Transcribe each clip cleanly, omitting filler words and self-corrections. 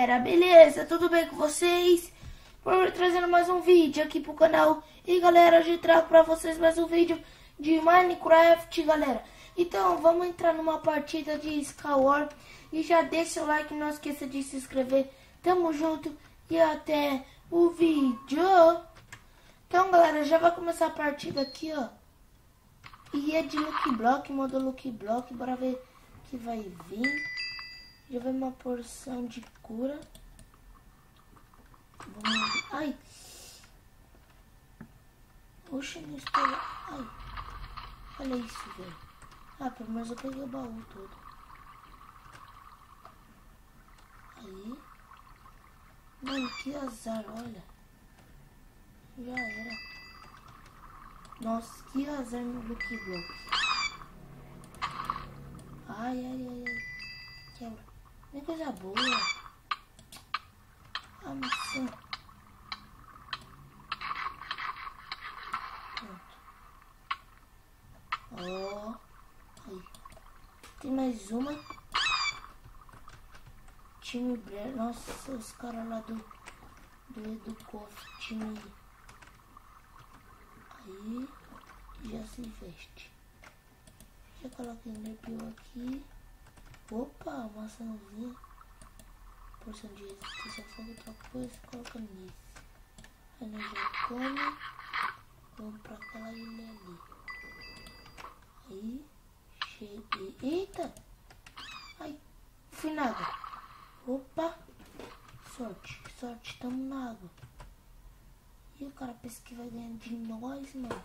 galera, beleza? Tudo bem com vocês? Por trazendo mais um vídeo aqui pro canal. E galera, hoje trago pra vocês mais um vídeo de Minecraft, galera. Então, vamos entrar numa partida de Skywars. E já deixa o like, não esqueça de se inscrever. Tamo junto e até o vídeo. Então, galera, já vai começar a partida aqui, ó. E é de Lucky Block, modo Lucky Block. Bora ver o que vai vir. Já vai uma porção de cura. Vamos... Ai! Oxe, não estou... Ai! Olha isso, velho. Ah, pelo menos eu peguei o baú todo. Aí. Mano, que azar, olha. Já era. Nossa, que azar no Lucky Block. Ai, ai, ai, ai. Quebra. Nem coisa boa. A maçã. Pronto. Ó. Aí. Tem mais uma. Time Blair. Nossa, os caras lá do cofre. Time. Aí. Já se veste. Já coloquei Nerpio aqui. Opa, maçãzinha. Porção de resistência ao fogo, outra coisa, coloca nisso. Aí nós já come. Vamos pra aquela ilha ali. Aí, cheguei. Eita! Ai, fui na água. Opa! Sorte, sorte, tamo na água. E o cara pensa que vai ganhar de nós, mano.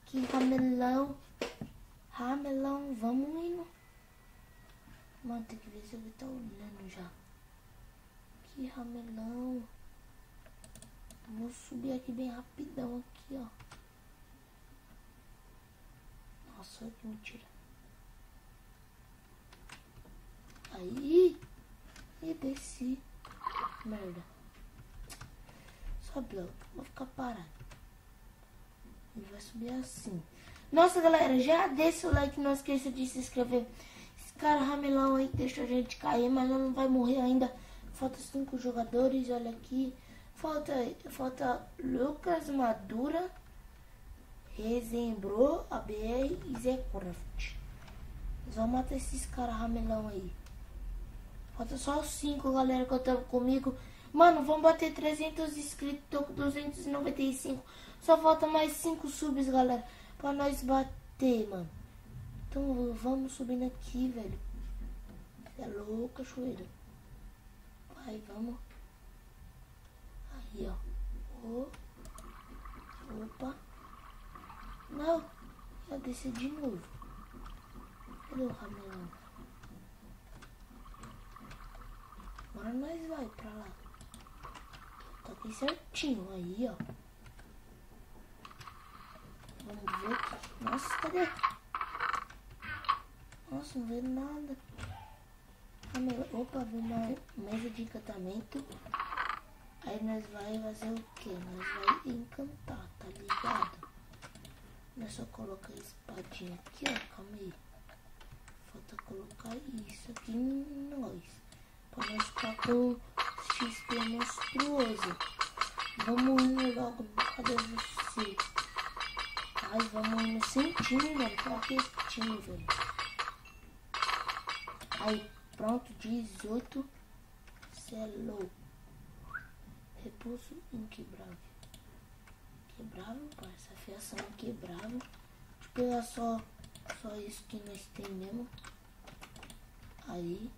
Que ramelão. Ramelão, vamos indo. Mano, tem que ver se ele tá olhando já. Que ramelão. Vou subir aqui bem rapidão aqui, ó. Nossa, que mentira. Aí. E desci. Merda. Sobe logo. Vou ficar parado. Ele vai subir assim. Nossa, galera, já deixa o like. Não esqueça de se inscrever. Esse cara ramelão aí deixa a gente cair, mas não vai morrer ainda. Falta 5 jogadores, olha aqui. Falta Lucas Madura, Rezembro, ABR e Zecraft. Vamos matar esses caras ramelão aí. Falta só os 5, galera, que eu tava comigo. Mano, vamos bater 300 inscritos, tô com 295. Só falta mais 5 subs, galera, pra nós bater, mano. Então vamos subindo aqui, velho. É louco, cachoeira. Vai, vamos. Aí, ó. Opa. Não. Já desci de novo. Cadê o ramelão? Agora nós vai pra lá. Tá aqui certinho. Aí, ó. Vamos ver aqui. Nossa, cadê? Nossa, não veio nada. Opa, veio uma mesa de encantamento. Aí nós vai fazer o que? Nós vai encantar, tá ligado? Nós só colocar a espadinha aqui, ó. Calma aí. Falta colocar isso aqui em nós. Pra nós ficar com XP monstruoso. Vamos indo logo. Cadê você? Ai, vamos indo sem time, mano. Pra que time, velho? Aí, pronto. 18. Cê é louco. Repulso inquebrável. Quebrável, parça. Afiação inquebrável. Deixa eu pegar só isso que nós tem mesmo. Aí.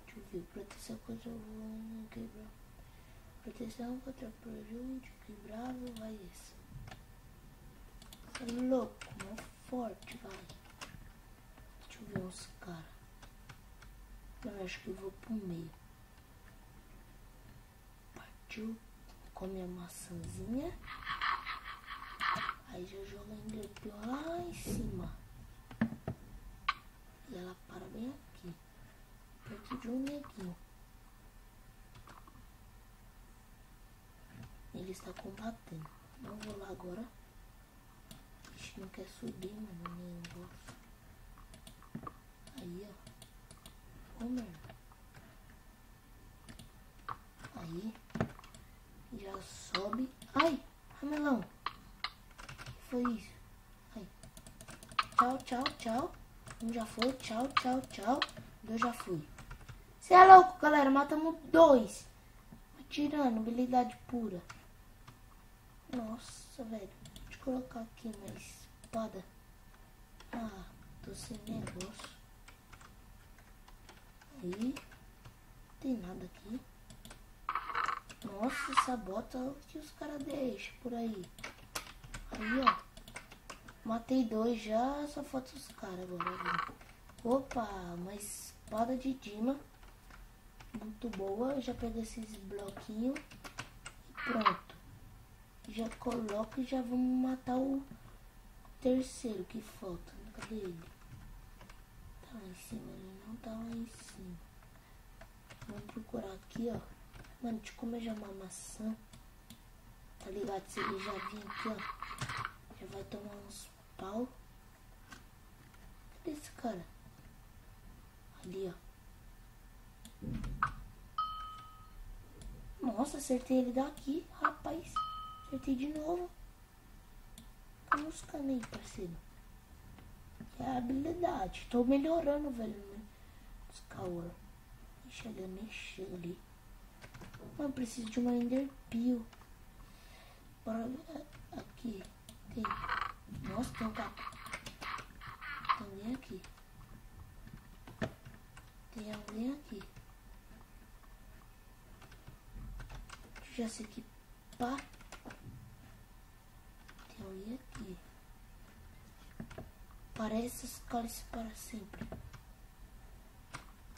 Deixa eu ver. Proteção contra o inquebrável. Proteção contra prejuízo inquebrável. Vai esse. É louco, mó forte, vai. Deixa eu ver uns caras. Eu acho que eu vou pro meio. Come a maçãzinha. Aí já joga a lá em cima. E ela para bem aqui. Perto de um neguinho. Ele está combatendo. Não vou lá agora. Ixi, não quer subir, mano. Nem negócio. Aí, ó. Ô, merda. Aí. Já sobe. Ai, Ramelão. O que foi isso? Ai. Tchau, tchau, tchau. Um já foi. Tchau, tchau, tchau. 2 já fui. Você é louco, galera. Matamos 2. Tirando, habilidade pura. Nossa, velho. Deixa eu colocar aqui minha espada. Ah, tô sem negócio. Aí. Tem nada aqui. Nossa, essa bota que os caras deixam por aí. Aí, ó. Matei 2 já, só falta os caras agora. Opa, uma espada de Dima. Muito boa. Já pego esses bloquinhos. E pronto. Já coloco e já vamos matar o terceiro que falta. Cadê ele? Tá lá em cima, ele não tá lá em cima. Vamos procurar aqui, ó. Mano, deixa eu comer já uma maçã. Tá ligado? Se ele já vir aqui, ó. Já vai tomar uns pau. Cadê esse cara? Ali, ó. Nossa, acertei ele daqui, rapaz. Acertei de novo. Como os caminhos, parceiro. É a habilidade. Tô melhorando, velho. Né? Os caô. Deixa ele mexer ali. Mano, preciso de uma Ender Peel. Bora ver aqui. Tem. Nossa, tem um cara. Tem alguém aqui. Tem alguém aqui. Deixa eu já se equipar. Tem alguém aqui. Parece os cálices para sempre.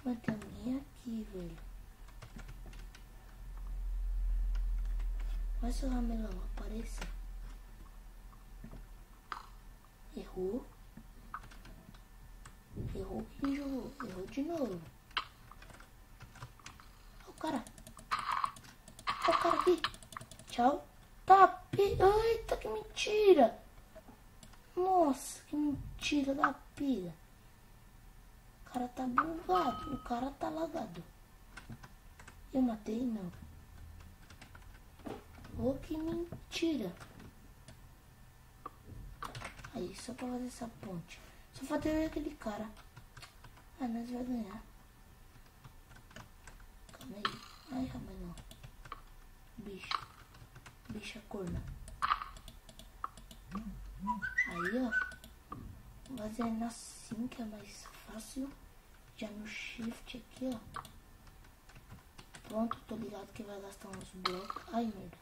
Mas tem alguém aqui, velho. Mas seu Ramelão apareça. Errou. Errou que jogou. Errou de novo. Olha o cara. Olha o cara aqui. Tchau. Tá. Eita, que mentira. Nossa, que mentira da pira. O cara tá bugado. O cara tá lagado. Eu matei? Não. Oh, que mentira. Aí, só pra fazer essa ponte. Só falta eu ver aquele cara. Ah, nós vamos ganhar. Calma aí. Ai, Ramelão. Bicho. Bicha corna. Aí, ó. Vou fazer assim que é mais fácil. Já no shift aqui, ó. Pronto, tô ligado que vai gastar uns blocos. Ai, merda.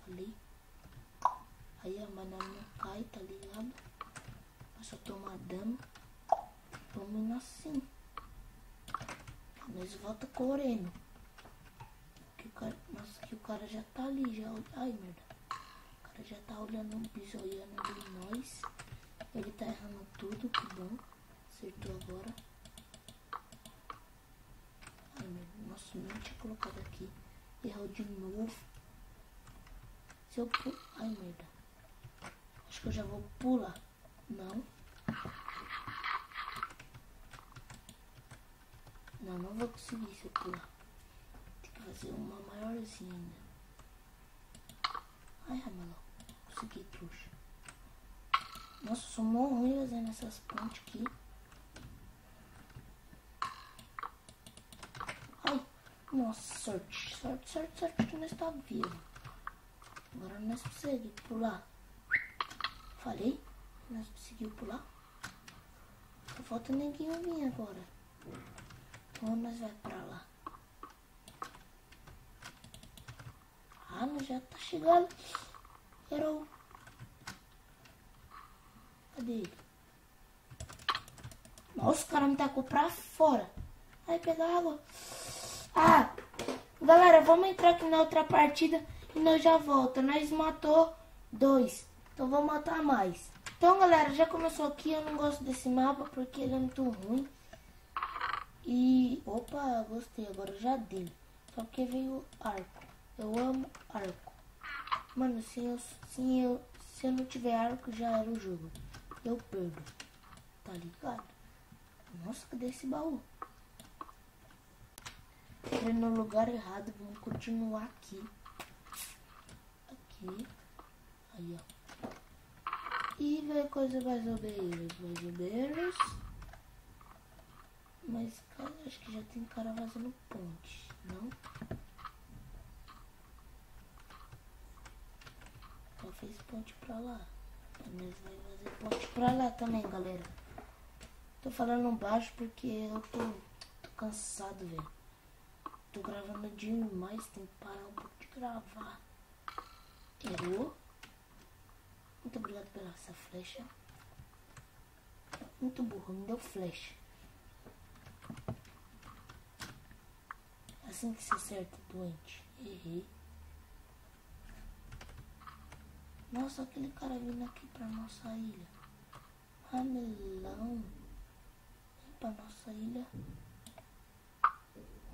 Ali. Aí a mana não cai, tá ligado? É só tomar dano. Vamos indo assim. Nós volta correndo. Que o cara, nossa, que o cara já tá ali. Já, ai, merda. O cara já tá olhando, bisoiando ali nós. Ele tá errando tudo, que bom. Acertou agora. Ai, merda. Nossa, não tinha colocado aqui. Errou de novo. Se eu ai, merda. Acho que eu já vou pular. Não. Não, não vou conseguir se eu pular. Tem que fazer uma maiorzinha ainda. Ai, Ramelão. Consegui, trouxa. Nossa, sou mó ruim fazendo essas pontes aqui. Ai. Nossa, sorte. Sorte, sorte, sorte que nós tá vivo. Agora nós conseguimos pular. Falei? Nós conseguimos pular. Só falta ninguém vir agora. Então nós vai pra lá. Ah, nós já tá chegando. Errou. Cadê ele? Nossa, o cara me tacou pra fora. Vai pegar água. Ah, galera, vamos entrar aqui na outra partida e nós já volta. Nós matou 2. Então vamos matar mais. Então, galera, já começou aqui. Eu não gosto desse mapa porque ele é muito ruim. E, opa, gostei. Agora já dei. Só porque veio arco. Eu amo arco. Mano, se eu não tiver arco, já era o jogo. Eu perdo. Tá ligado? Nossa, cadê esse baú? Entrei no lugar errado. Vamos continuar aqui. Aqui. Aí, ó. E vai coisa mais ou menos. Mas, cara, acho que já tem cara vazando ponte, não? Já fez ponte pra lá. Mas vai fazer ponte pra lá também, galera. Tô falando baixo porque eu tô cansado, velho. Tô gravando demais, tem que parar um pouco de gravar. Errou. Muito obrigado pela essa flecha. Muito burro, me deu flecha. Assim que se acerta, doente. Errei. Nossa, aquele cara vindo aqui pra nossa ilha. Ramelão. Vem pra nossa ilha.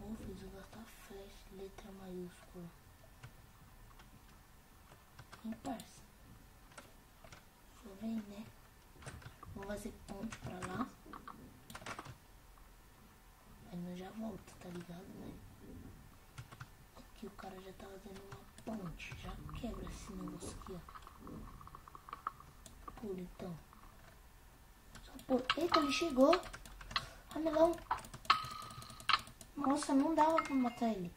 Oh, fiz eu gastar flecha, letra maiúscula. Vem, parça. Só vem, né? Vou fazer ponte pra lá. Aí nós já volta, tá ligado, né? Aqui o cara já tá fazendo uma ponte. Já quebra esse negócio aqui, ó. Pula então. Só pula. Eita, ele chegou. Ramelão. Nossa, não dava pra matar ele.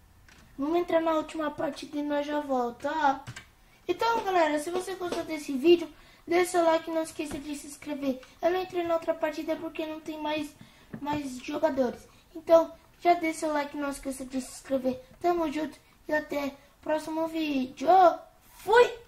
Vamos entrar na última partida e nós já volta. Ah. Então, galera, se você gostou desse vídeo, deixa seu like e não esqueça de se inscrever. Eu não entrei na outra partida porque não tem mais jogadores. Então, já deixa seu like e não esqueça de se inscrever. Tamo junto e até o próximo vídeo. Fui!